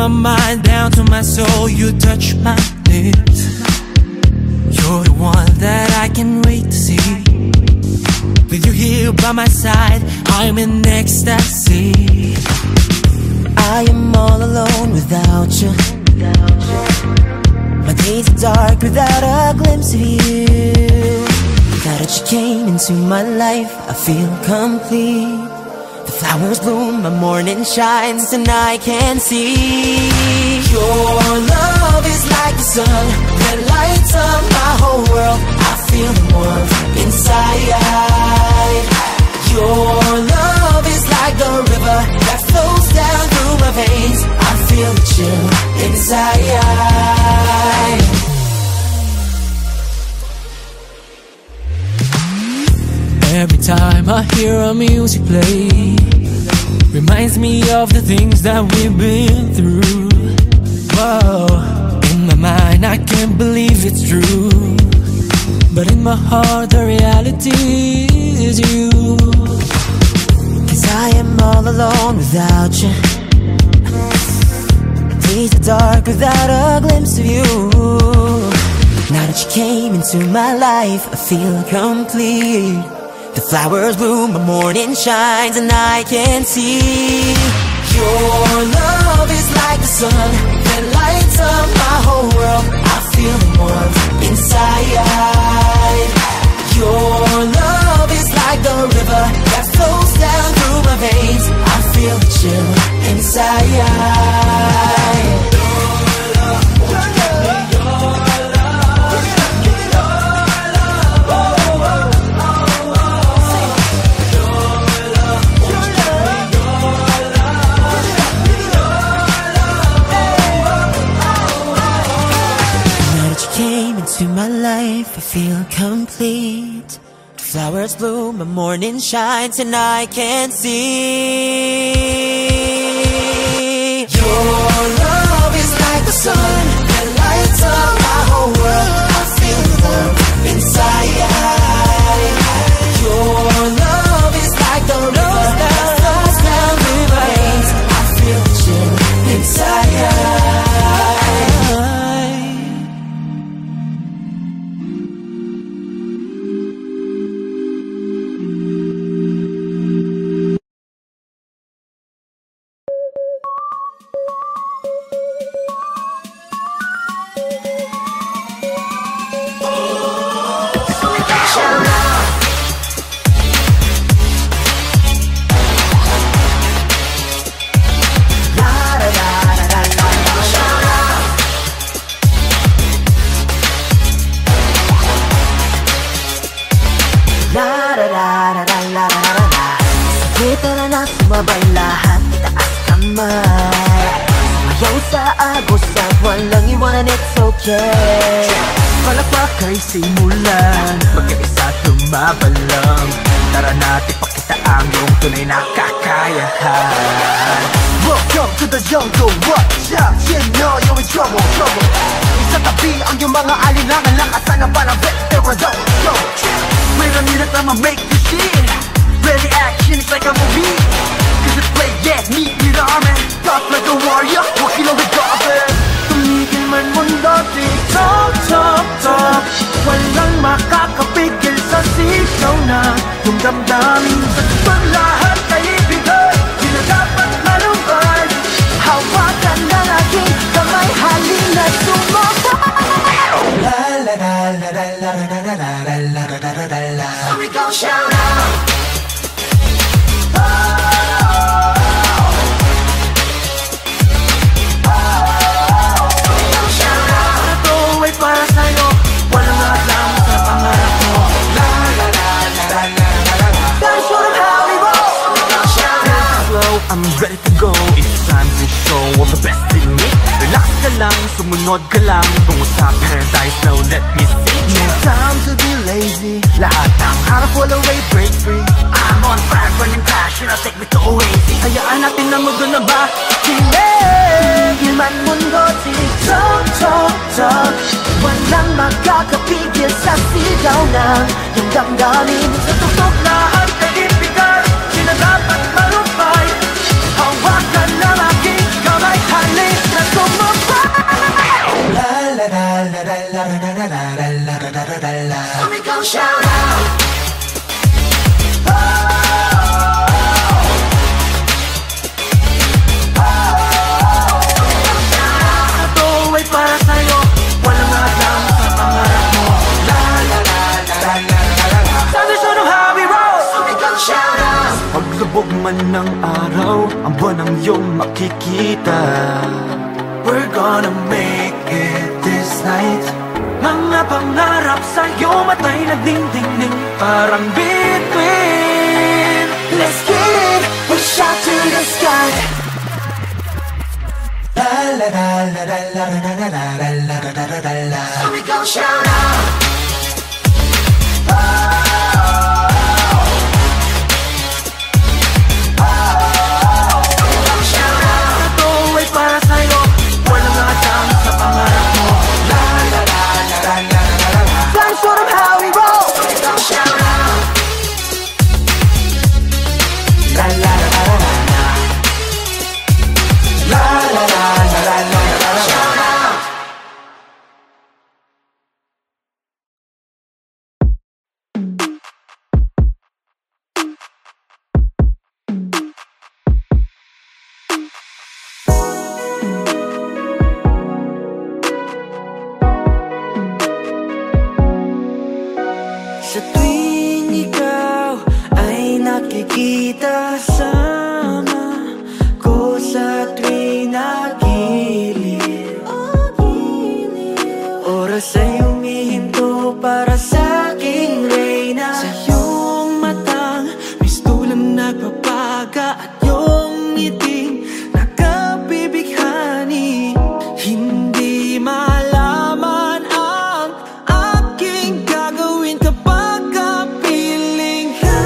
mind down to my soul, you touch my lips. You're the one that I can't wait to see. With you here by my side, I'm in ecstasy. I am all alone without you. My days are dark without a glimpse of you. Now that you came into my life, I feel complete. The flowers bloom, my morning shines, and I can see. Your love is like the sun that lights up my whole world. I feel the warmth inside. Your love is like the river that flows down through my veins. I feel the chill inside. Every time I hear our music play, reminds me of the things that we've been through. Whoa, in my mind I can't believe it's true, but in my heart the reality is you. Cause I am all alone without you. Days are dark without a glimpse of you. Now that you came into my life, I feel complete. The flowers bloom, my morning shines, and I can see. Your love is like the sun that lights up my whole world. I feel the warmth inside. Your love is like the river that flows down through my veins. I feel the chill inside. To my life, I feel complete. The flowers bloom, my morning shines, and I can see. Your love is like the sun that lights up my whole world. I feel the warmth inside. Your love is like the river that flows down through my veins. I feel the chill inside. Sumabay lahat, itaas kamay. Sumayaw sa agos at walang iwanan, it's okay. Palakpak ay simulan, magkaisa tumabalang. Tara natin pakita ang iyong tunay na kakayahan. Welcome to the jungle, watch out, you know you're in trouble, trouble. Isa tabi ang iyong mga alinlangan, lakasan na parang veteran, go. Mayroon nila tama, make this shit. Ready action, it's like a movie. Cause it's play, yeah, meet me the army. Talk like a warrior, walking on the garbage. Tumigil man mundo, titok, tok, tok. Walang makakapigil sa sigaw na yung damdamin sa tutong lahat ay ibigay. Di na dapat malumbay. Hawakan na aking kamay, halina sumabay. La la la la la la la la la la la la la. So we gon' shout out. Para sa'yo, walang alam sa pangarap mo. La la la la la la la la. That's sort of how we roll. Slow, I'm ready to go. It's time to show all the best in me. Relax ka lang, sumunod ka lang. Tungo sa paradise, now let me see. No time to be lazy. Lahat ng harap, walang way, break free. I'm on fire, burning passion, take me to Oasis. Hayaan natin na mundo na ba? Tigil man mundo, titok, tok, tok. Walang makakapigil sa sigaw ng yung damdamin. Sa tutok lahat ay ibigay. Di na dapat malumbay. Hawakan na aking kamay, halina Palubog man ng araw, ang buwan ang iyong makikita. We're gonna make it this night. Mga pangarap sa'yo, matay na ding-ding-ding, parang bituin. Let's get it, we shout to the sky. La la la la la la la la la la la la la. So we gon' shout out. Para sa'yo, walang atang sa pangarap mo. La la la la la la la la. That's sort of how we roll. So we gon' shout out. La la la la la la. La la la la la la la. Shout out. Sa tuwing ikaw ay nakikita, sama ko sa tuwing nagilid. Oras ay humihinto para sa aking reyna. Sa iyong matang mistulang nagpapaga at iyong ngiting nakabibighani. Hindi malaman ang aking gagawin kapag kapiling ka.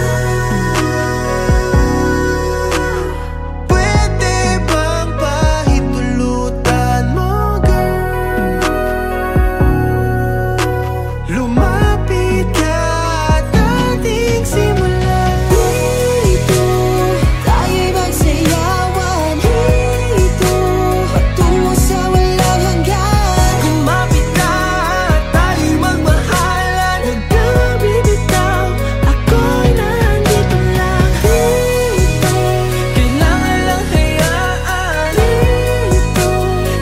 Pwede bang pahintulutan mo, girl? Lumapit ka at ating simulan. Dito, tayo'y magsayawan. Dito, patungo sa walang hanggan. Kumapit ka at tayo'y magmahalan. Huwag kang bibitaw, ako'y nandito lang. Dito, Kailangan lang hayaan. dito,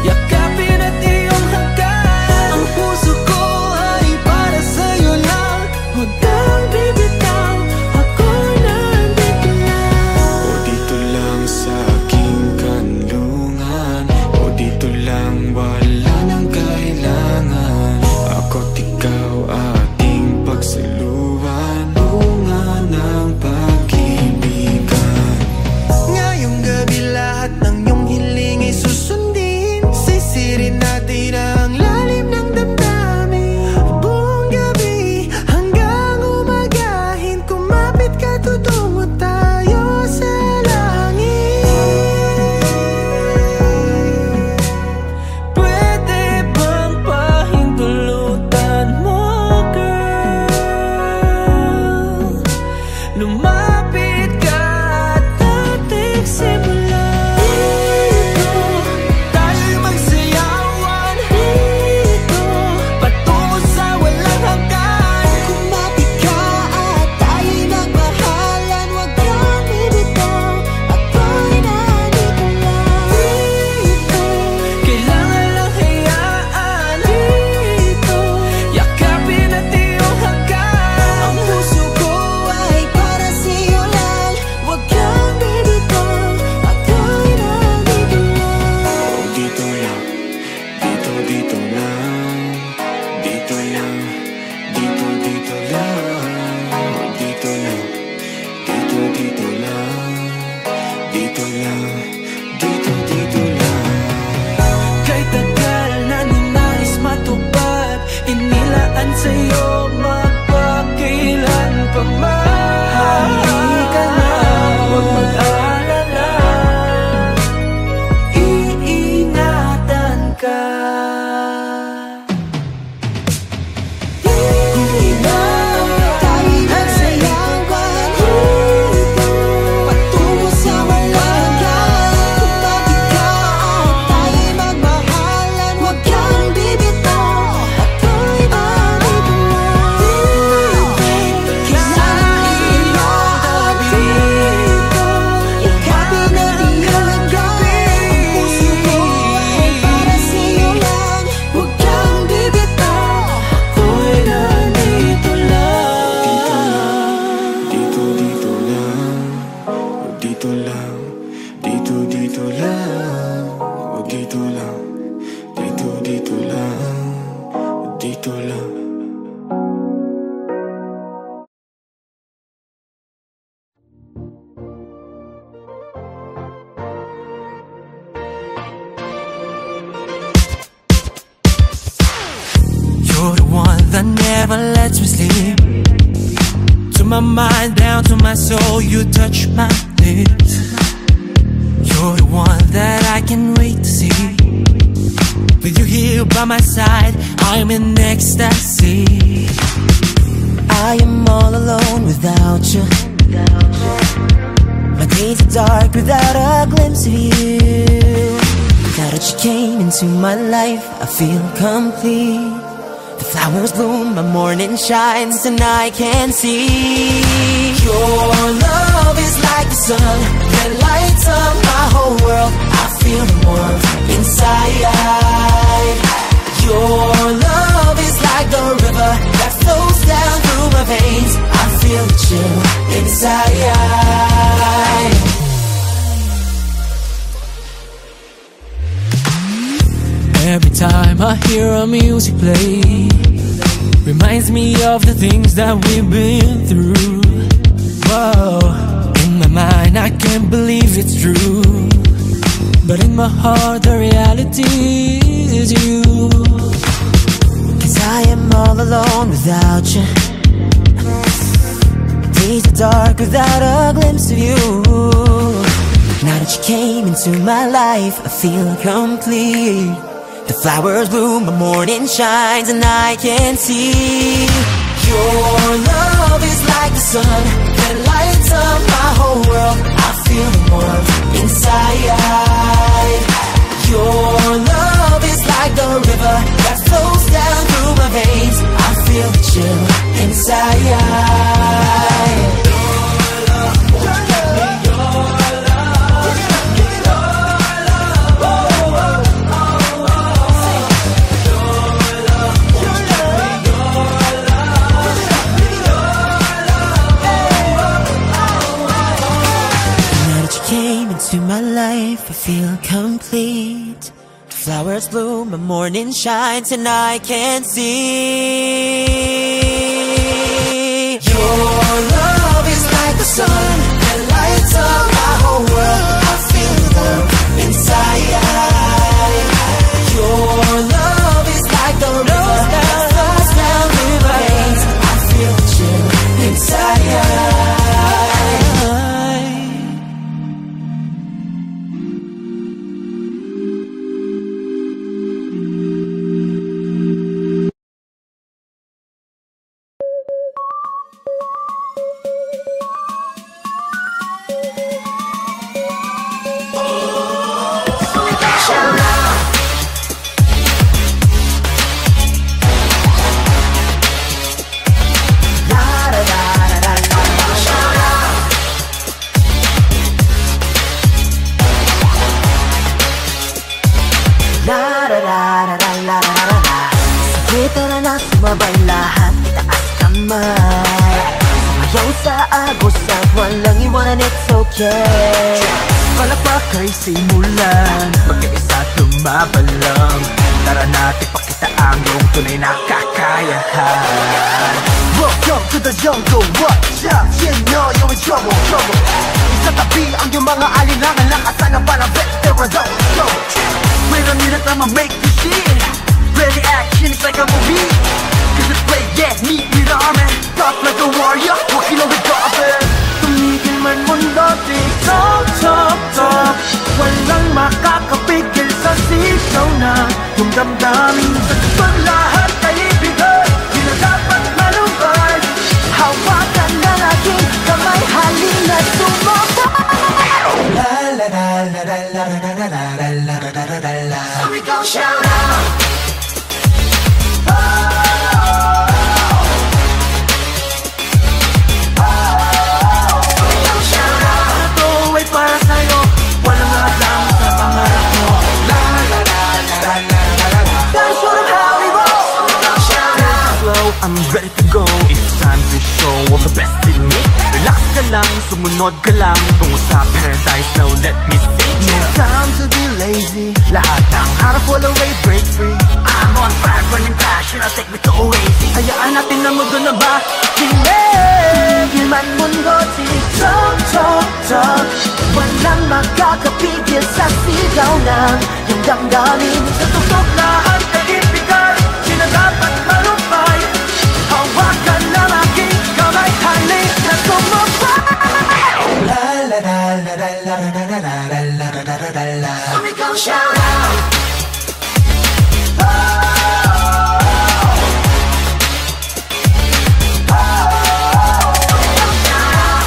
Yakapin at iyong hanggan. Ang puso ko ay para sa'yo lang. Huwag kang bibitaw, ako'y nandito lang. O dito lang sa aking kanlungan, o dito lang wala nang kailangan. Ako't ikaw ating pagsaluhan, bunga ng pag-ibigan. Ngayong gabi lahat ng iyong hiling ay susundin. Sisirin natin ang lalim ng damdamin. Buong gabi hanggang umagahin, kumapit ka, tutungo tayo sa langit. Pwede bang pahintulutan mo, girl? Lumapit ka at ating simulan. Dito, tayo'y magsayawan. Dito, patungo sa walang hanggan. kumapit ka at tayo'y magmahalan. Huwag kang bibitaw, ako'y nandito lang. Dito, Kailangan lang hayaan. Dito, yakapin at iyong hanggan. ang puso ko ay para sa'yo lang. Huwag kang bibitaw, ako'y nandito lang. Dito lang, dito lang. Dito lang, dito lang. Dito lang, dito lang. Dito lang, dito lang. Kay tagal na ninais matupad, inilaan sa'yo magpakailan pa man. Halika na, huwag mag-alala, iingatan ka. Dito, tayo'y magsayawan. Dito, patungo sa walang hanggan. Kumapit ka at tayo'y magmahalan. Huwag kang bibitaw, ako'y nandito lang. Dito, kailangan dito lang. You're the one that never lets me sleep. To my mind, down to my soul, you touch my lips. You're the one that I can't wait to see. With you here by my side, I'm in ecstasy. I am all alone without you. My days are dark without a glimpse of you. Now that you came into my life, I feel complete. The flowers bloom, my morning shines, and I can see. Your love is like the sun that lights up my whole world. I feel the warmth inside. Your love is like the river that flows down through my veins. I feel the chill inside. Every time I hear our music play, reminds me of the things that we've been through. Whoa, in my mind I can't believe it's true, but in my heart the reality is you. 'Cause I am all alone without you. Days are dark without a glimpse of you. Now that you came into my life, I feel complete. The flowers bloom, the morning shines, and I can see. Your love is like the sun that lights up my whole world. I feel the warmth inside. Your love is like the river that flows down through my veins. I feel the chill inside. To my life, I feel complete. The flowers bloom, the morning shines, and I can see. Your love is like the sun that lights up my whole world. I feel the warmth inside. Your love is like the river that flows down through my veins. I feel the chill inside. Sumabay lahat, itaas kamay. Sumayaw sa agos at walang iwanan, it's okay. Palakpak ay simulan, magkaisa tumabalang. Tara natin pakita ang iyong tunay na kakayahan. Welcome to the jungle, watch out, you know you're in trouble, trouble. Isa tabi ang iyong mga alinlangan, lakasan ang parang veteran, go. Wait a minute, I'ma make you shit. Ready action, it's like a movie. Cause it's play, yeah, meet me the army. Tough like a warrior, walking on the carpet. Tumigil man mundo, top, top, top. Walang makakapigil sa sigaw na yung damdamin sa tutong lahat ay ibigay. Di na dapat malumbay. Hawakan na aking kamay, halina sumabay. La la la la la la la la la la la la la. So we gon' shout out. I'm ready to go. It's time to show all the best in me. Relax ka lang, sumunod ka lang. Tungo sa paradise, now let me see. No time to be lazy. Lahat ng harap, fall away, break free. I'm on fire, burning passion. I'll take me to ikaw lang yung damdamin. Sa tutok lahat ay ibigay, di na dapat malupay. Hawakan ng aking kamay, halip na tumabay. La la la la la la la la la la la la la la. Sumigaw, shout out.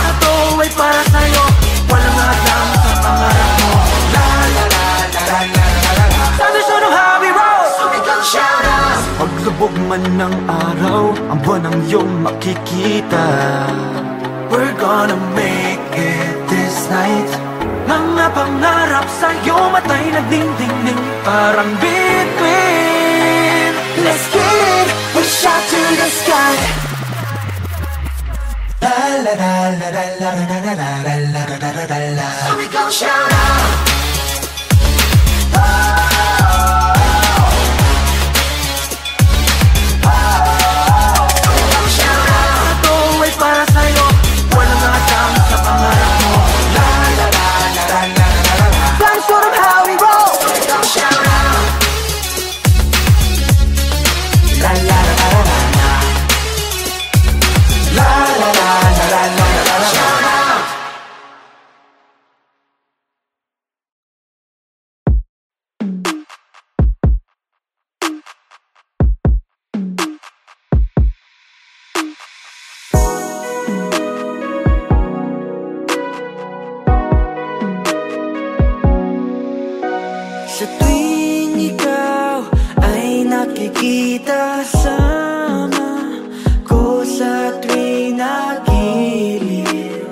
Ito ay para sa'yo, walang hadlang sa pangarap mo. La la la la la la la la. Tradisyon ng how we roll. Sumigaw, shout out. Paglubog man ng araw, ang buwan ang iyong makikita. We're gonna make it this night. Mga pangarap sa'yo, matay nagdingdingning parang bituin. Let's get it, push out to the sky. La la la la la la la la la la la la la la. Sumigaw, shout out. Sumigaw, shout out. Ito ay para sa'yo, walang hadlang sa pangarap mo. La la la la la la la la. Tradisyon ng how we roll. Sumigaw, shout out. La la la la la la. La la la la la la la la. Shout out. Sa tuwing ikaw ay nakikita, sama ko sa tuwing nagilid.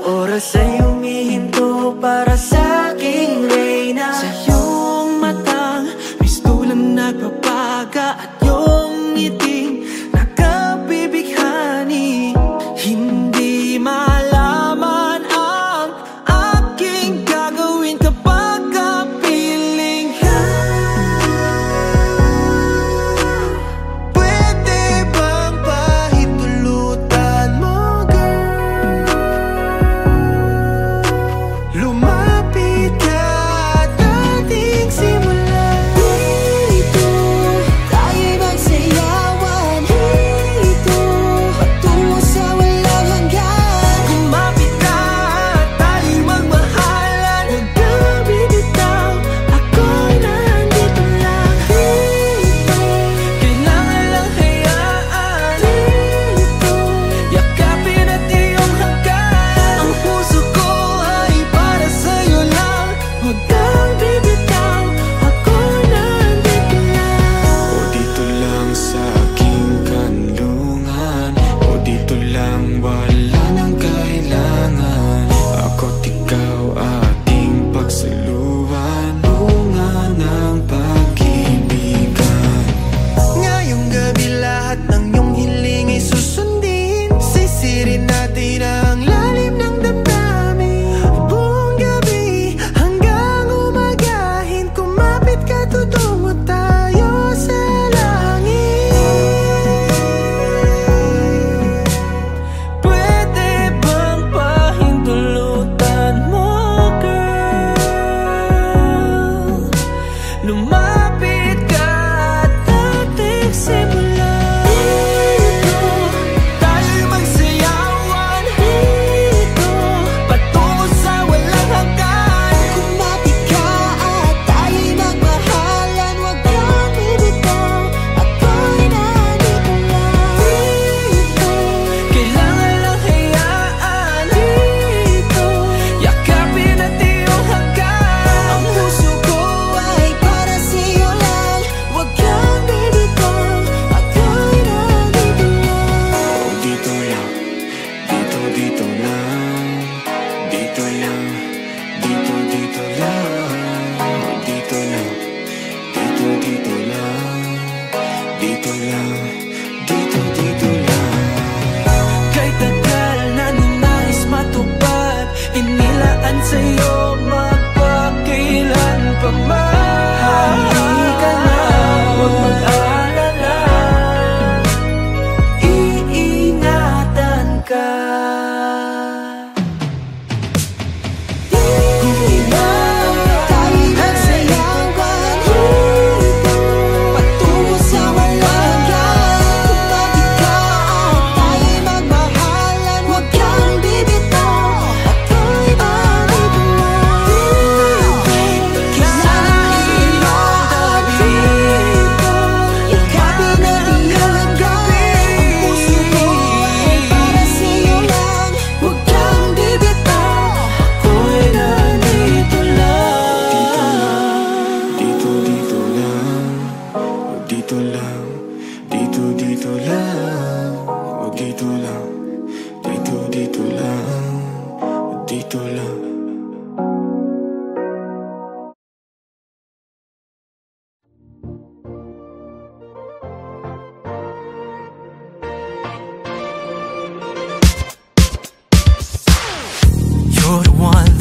Oras ay humihinto para sa aking reyna. Sa iyong matang mistulang nagpapaga at iyong ngiting nakabibighani. Hindi malaman ang aking gagawin kapag kapiling ka. Pwede bang pahintulutan mo, girl?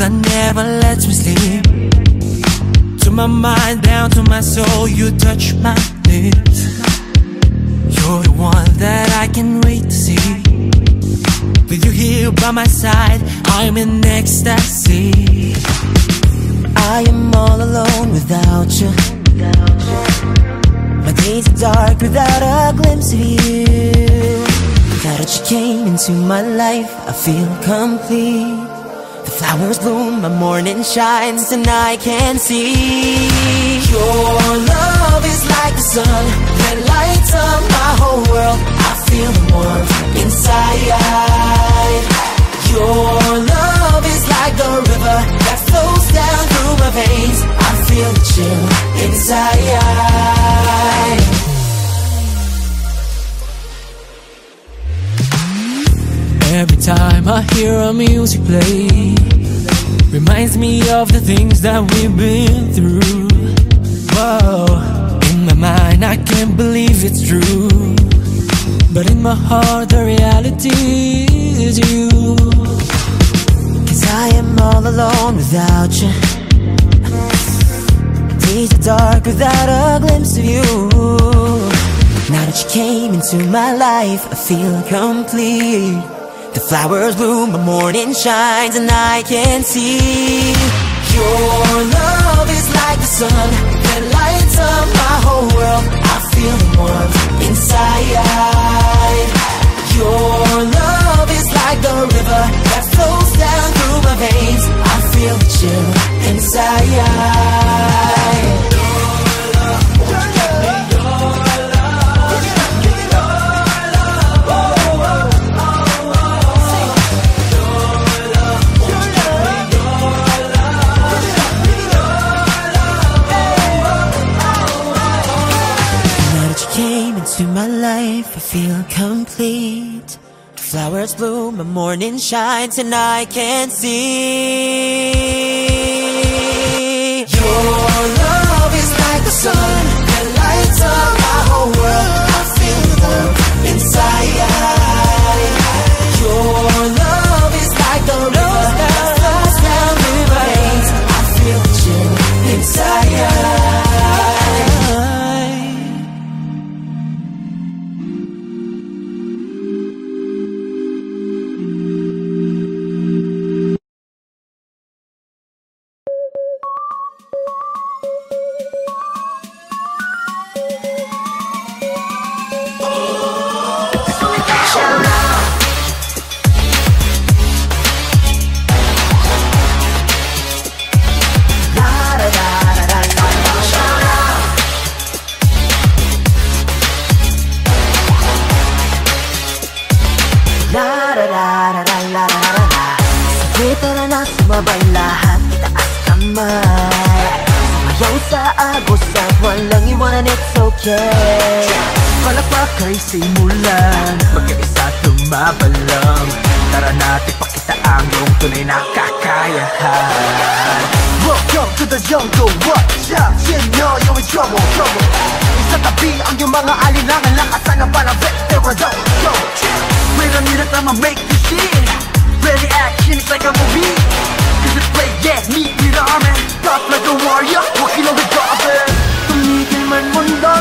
that never lets me sleep. To my mind, down to my soul, you touch my lips. You're the one that I can't wait to see. With you here by my side, I'm in ecstasy. I am all alone without you. My days are dark without a glimpse of you. Now that you came into my life, I feel complete. The flowers bloom, my morning shines, and I can see. Your love is like the sun that lights up my whole world. I feel the warmth inside. Your love is like the river that flows down through my veins. I feel the chill inside. Every time I hear our music play, reminds me of the things that we've been through. Whoa, in my mind I can't believe it's true, but in my heart the reality is you. Cause I am all alone without you. Days are dark without a glimpse of you. Now that you came into my life, I feel complete. The flowers bloom, the morning shines, and I can see. Your love is like the sun that lights up my whole world. I feel the warmth inside. Your love is like the river that flows down through my veins. I feel the chill inside. To my life, I feel complete. The flowers bloom, the morning shines, and I can see. Your love is like the sun that lights up my whole world. I feel the warmth inside. Your love is like the river that flows down through my veins. I feel the chill inside. Sumabay lahat, itaas kamay. Sumayaw sa agos at walang iwanan, it's okay. Palakpak ay simulan, magkaisa tumabalang. Tara natin pakita ang iyong tunay na kakayahan. Welcome to the jungle, what's up? Sinyo, you're in trouble, trouble. Isa tabi ang iyong mga alinangan, lakasan ang parang veteran, go. Wait a minute, I'ma make this shit. Ready action, it's like a movie. Cause it's play, yeah, meet me the army. Tough like a warrior, walking on the carpet. Tumigil man mundo,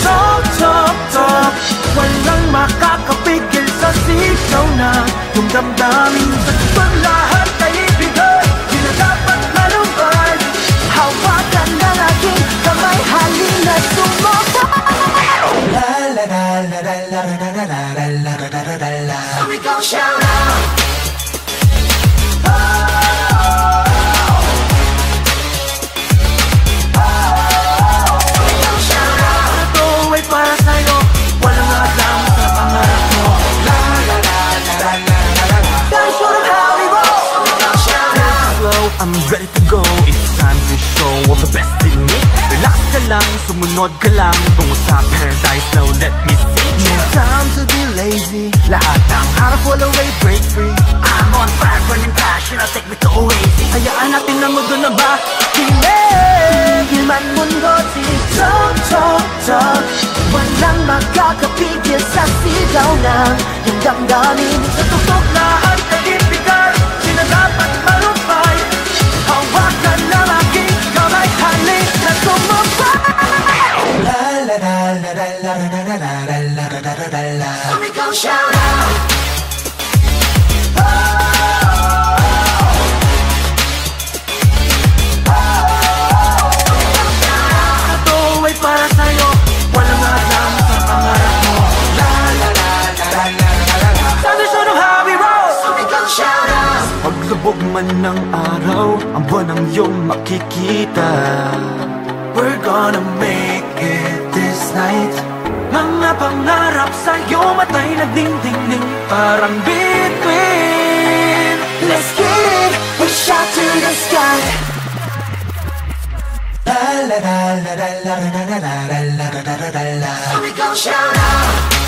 top, top, top. Walang makakapigil sa sigaw na yung damdamin sa tubang lahat ay ibigay. Di na dapat malumbay. Hawakan na aking kamay, halina sumabay. La la la la la la la la la la la la la. So we gon' shout out. Para sa'yo, walang alam sa pangarap mo. La la la la la la la la. That's sort of how we roll. Slow, I'm ready to go. It's time to show all the best in me. Relax ka lang, sumunod ka lang. Tungo sa paradise, now let me see. No time to be lazy. Lahat ng harap, walang way, break free. I'm on fire, burning passion, I'll take me to Oasis. Hayaan natin na mundo na ba? Tigil man mundo, tok, tok, tok. Walang makakapigil sa sigaw ng yung damdamin. Sa tutok lahat ay ibigay, di na dapat malumbay. So we gon' shout out. Ito ay para sa'yo, walang alam sa pangarap mo. La la la la la la la la. Tradition of how we roll. So we gon' shout out. Paglubog man ng araw, ang buwan ang iyong makikita. We're gonna make it this night. Mga pangarap sa'yo, matay nagding-ding-ding, parang bituin. Let's get it, we shout to the sky. La la la la la la la la la la la la la la. So we gon' shout out.